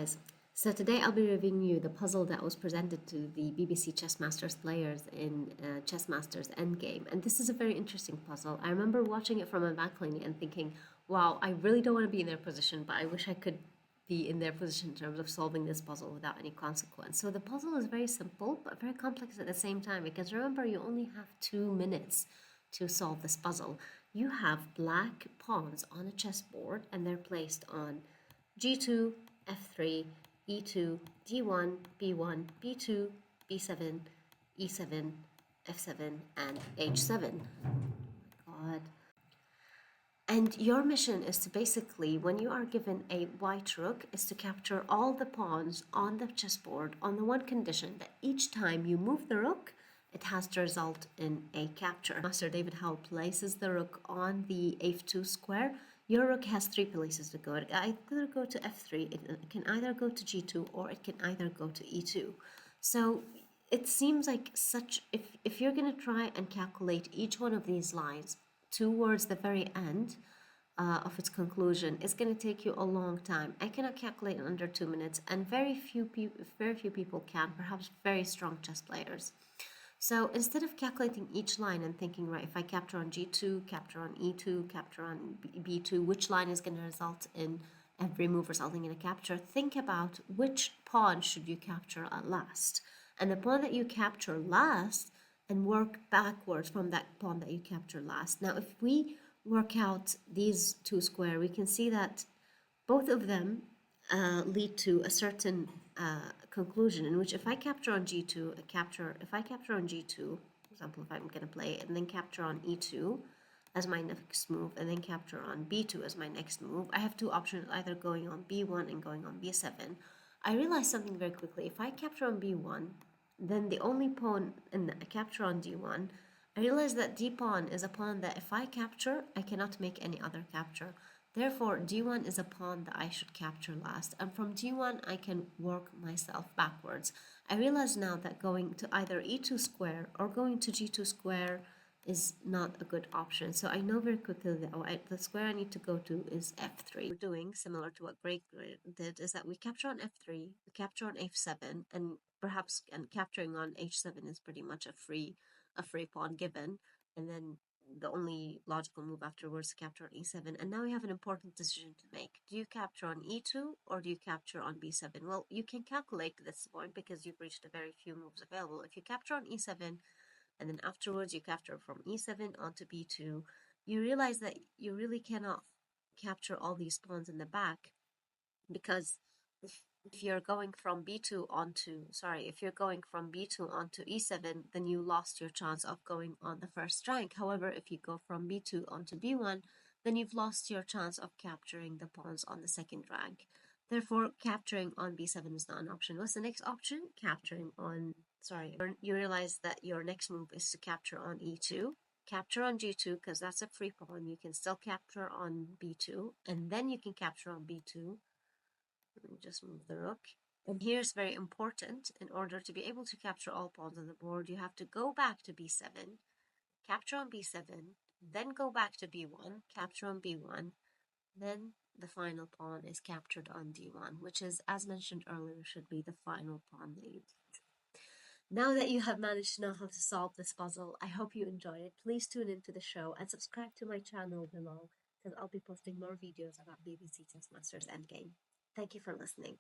guys. So today I'll be reviewing you the puzzle that was presented to the BBC Chess Masters players in Chess Masters Endgame. And this is a very interesting puzzle. I remember watching it from a balcony and thinking, wow, I really don't want to be in their position, but I wish I could be in their position in terms of solving this puzzle without any consequence. So the puzzle is very simple, but very complex at the same time, because remember, you only have 2 minutes to solve this puzzle. You have black pawns on a chessboard and they're placed on G2, F3, E2, D1, B1, B2, B7, E7, F7, and H7. God. And your mission is to basically, when you are given a white rook, is to capture all the pawns on the chessboard on the one condition that each time you move the rook, it has to result in a capture. Master David Howe places the rook on the F2 square. Your rook has 3 places to go. It can either go to F3, it can either go to G2, or it can either go to E2. So it seems like if you're going to try and calculate each one of these lines towards the very end of its conclusion, it's going to take you a long time. I cannot calculate in under 2 minutes, and very few people can, perhaps very strong chess players. So instead of calculating each line and thinking, right, if I capture on G2, capture on E2, capture on B2, which line is going to result in every move resulting in a capture, think about which pawn should you capture at last. And the pawn that you capture last, and work backwards from that pawn that you capture last. Now, if we work out these two squares, we can see that both of them lead to a certain conclusion, in which if I capture on G2, if I capture on G2, for example, if I'm going to play it, and then capture on E2 as my next move, and then capture on B2 as my next move, I have two options, either going on B1 and going on B7. I realized something very quickly. If I capture on B1, then the only pawn in the capture on D1, I realized that D pawn is a pawn that if I capture, I cannot make any other capture. Therefore, D1 is a pawn that I should capture last, and from D1 I can work myself backwards. I realize now that going to either E2 square or going to G2 square is not a good option. So I know very quickly that the square I need to go to is F3. We're doing, similar to what Greg did, is that we capture on F3, we capture on F7, and perhaps capturing on H7 is pretty much a free pawn given, and then the only logical move afterwards to capture on E7. And now we have an important decision to make. Do you capture on E2 or do you capture on B7? Well, you can calculate this point because you've reached a very few moves available. If you capture on E7 and then afterwards you capture from E7 onto B2, you realize that you really cannot capture all these pawns in the back, because if you're going from B2 onto E7, then you lost your chance of going on the first rank. However, if you go from B2 onto B1, then you've lost your chance of capturing the pawns on the second rank. Therefore, capturing on B7 is not an option. What's the next option? You realize that your next move is to capture on E2. Capture on G2, because that's a free pawn. You can still capture on B2, and then you can capture on B2. Let me just move the rook. And here's very important. In order to be able to capture all pawns on the board, you have to go back to B7, capture on B7, then go back to B1, capture on B1, then the final pawn is captured on D1, which is, as mentioned earlier, should be the final pawn that you did. Now that you have managed to know how to solve this puzzle, I hope you enjoyed it. Please tune into the show and subscribe to my channel below, because I'll be posting more videos about BBC Chess Masters Endgame. Thank you for listening.